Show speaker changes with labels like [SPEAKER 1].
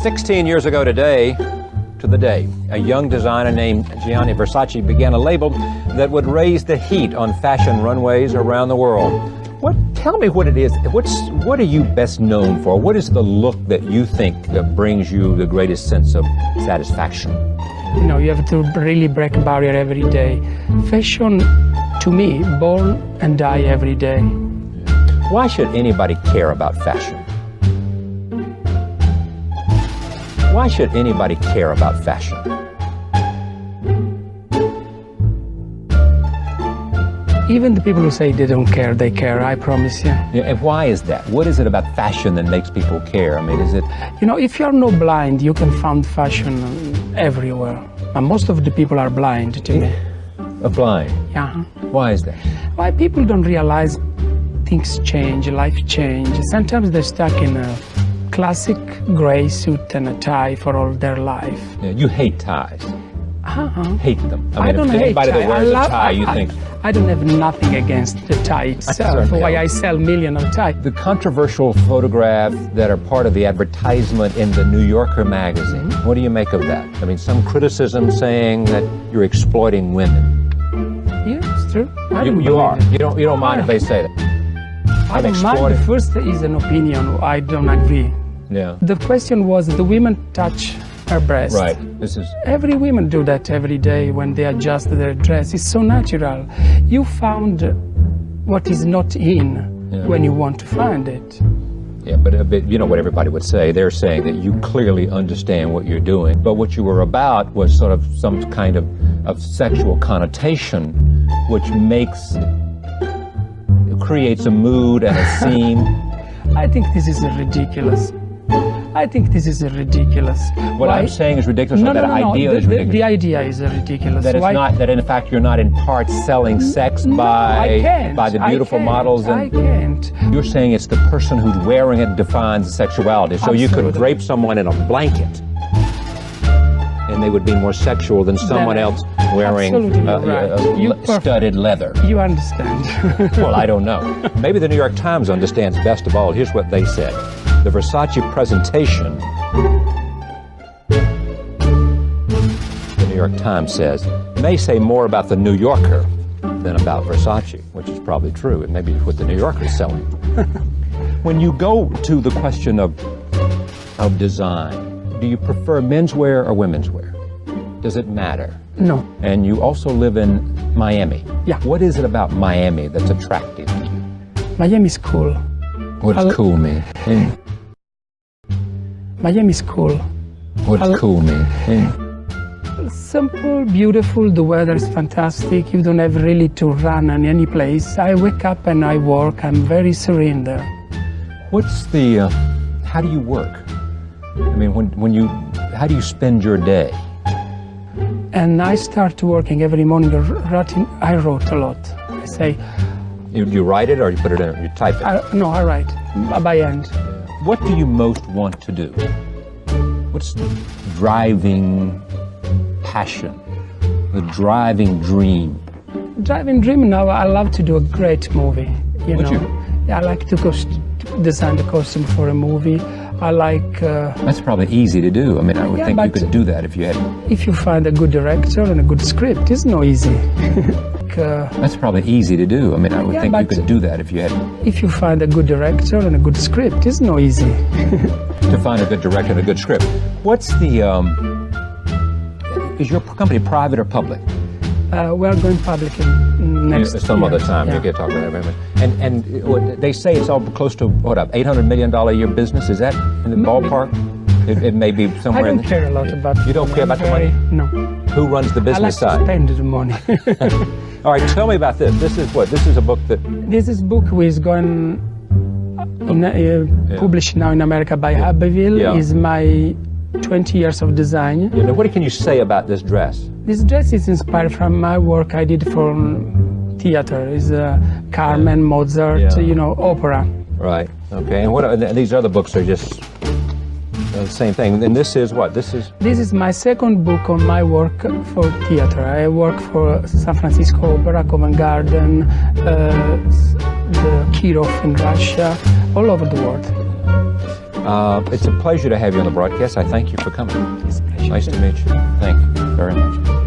[SPEAKER 1] 16 years ago today, to the day, a young designer named Gianni Versace began a label that would raise the heat on fashion runways around the world. Tell me what it is. What are you best known for? What is the look that you think that brings you the greatest sense of satisfaction?
[SPEAKER 2] You know, you have to really break a barrier every day. Fashion, to me, born and die every day.
[SPEAKER 1] Why should anybody care about fashion? Why should anybody care about fashion?
[SPEAKER 2] Even the people who say they don't care, they care, I promise you.
[SPEAKER 1] Yeah, and why is that? What is it about fashion that makes people care? I mean, is it...
[SPEAKER 2] You know, if you're not blind, you can find fashion everywhere. And most of the people are blind to me.
[SPEAKER 1] Blind?
[SPEAKER 2] Yeah.
[SPEAKER 1] Why is that?
[SPEAKER 2] Why people don't realize things change, life changes. Sometimes they're stuck in a classic gray suit and a tie for all their life.
[SPEAKER 1] Yeah, you hate ties. Hate them.
[SPEAKER 2] I don't hate
[SPEAKER 1] anybody
[SPEAKER 2] tie.
[SPEAKER 1] that wears a tie, you think...
[SPEAKER 2] I don't have nothing against the tie itself, why I sell millions of ties.
[SPEAKER 1] The controversial photographs that are part of the advertisement in the New Yorker magazine, what do you make of that? I mean, some criticism saying that you're exploiting women.
[SPEAKER 2] Yeah, it's true.
[SPEAKER 1] You are. You don't mind if they say that.
[SPEAKER 2] I don't mind. The first is an opinion. I don't agree.
[SPEAKER 1] Yeah.
[SPEAKER 2] The question was, the women touch her breast.
[SPEAKER 1] Right.
[SPEAKER 2] Every woman do that every day when they adjust their dress. It's so natural. You found what is not in when you want to find it.
[SPEAKER 1] Yeah, but you know what everybody would say. They're saying that you clearly understand what you're doing, but what you were about was sort of some kind of sexual connotation, which creates a mood and a scene.
[SPEAKER 2] I think this is ridiculous. I think this is ridiculous.
[SPEAKER 1] What I'm saying is ridiculous, or that idea is ridiculous?
[SPEAKER 2] The idea is ridiculous.
[SPEAKER 1] That it's not, that in fact you're not in part selling sex by the beautiful models. And
[SPEAKER 2] I can't.
[SPEAKER 1] You're saying it's the person who's wearing it defines sexuality. So you could drape someone in a blanket and they would be more sexual than someone else wearing studded leather.
[SPEAKER 2] You understand.
[SPEAKER 1] Well, I don't know. Maybe the New York Times understands best of all. Here's what they said. The Versace presentation, the New York Times says, may say more about the New Yorker than about Versace, which is probably true. It may be what the New Yorker is selling. When you go to the question of design, do you prefer menswear or women's wear? Does it matter?
[SPEAKER 2] No.
[SPEAKER 1] And you also live in Miami.
[SPEAKER 2] Yeah.
[SPEAKER 1] What is it about Miami that's attractive to you?
[SPEAKER 2] Miami's cool.
[SPEAKER 1] What does cool mean?
[SPEAKER 2] Miami's cool.
[SPEAKER 1] What does cool mean?
[SPEAKER 2] Simple, beautiful, the weather is fantastic. You don't have really to run in any place. I wake up and I work. I'm very serene there.
[SPEAKER 1] What's the, how do you work? I mean, how do you spend your day?
[SPEAKER 2] And I start working every morning. I wrote a lot. I say...
[SPEAKER 1] You write it or you put it in, you type it?
[SPEAKER 2] No, I write by hand.
[SPEAKER 1] What do you most want to do? What's the driving passion, the driving dream?
[SPEAKER 2] Driving dream now, I love to do a great movie, you know. Yeah, I like to design the costume for a movie. I like...
[SPEAKER 1] That's probably easy to do. I mean, I would think you could do that if you had...
[SPEAKER 2] If you find a good director and a good script, it's not easy.
[SPEAKER 1] That's probably easy to do. I mean, I would think you could do that if you had...
[SPEAKER 2] If you find a good director and a good script, it's not easy.
[SPEAKER 1] To find a good director and a good script. What's the... Is your company private or public?
[SPEAKER 2] We're going public next year.
[SPEAKER 1] Some other time. You can talk about that. And they say it's all close to, $800 million a year business? Is that in the ballpark? It may be somewhere
[SPEAKER 2] I don't care a lot about
[SPEAKER 1] You don't care about the money?
[SPEAKER 2] No.
[SPEAKER 1] Who runs the business side?
[SPEAKER 2] I like to spend the money.
[SPEAKER 1] All right, tell me about this. This is what? This is a book that...
[SPEAKER 2] This is a book which is going... published now in America by Abbeville. Is my 20 years of design.
[SPEAKER 1] Now, what can you say about this dress?
[SPEAKER 2] This dress is inspired from my work I did for theater. It's Carmen, Mozart, you know, opera.
[SPEAKER 1] Right. Okay. And these other books are just the same thing. And this is what? This is
[SPEAKER 2] my second book on my work for theater. I work for San Francisco Opera, Covent Garden, the Kirov in Russia, all over the world.
[SPEAKER 1] It's a pleasure to have you on the broadcast. I thank you for coming.
[SPEAKER 2] It's a pleasure.
[SPEAKER 1] Nice to meet you. Thank you very much.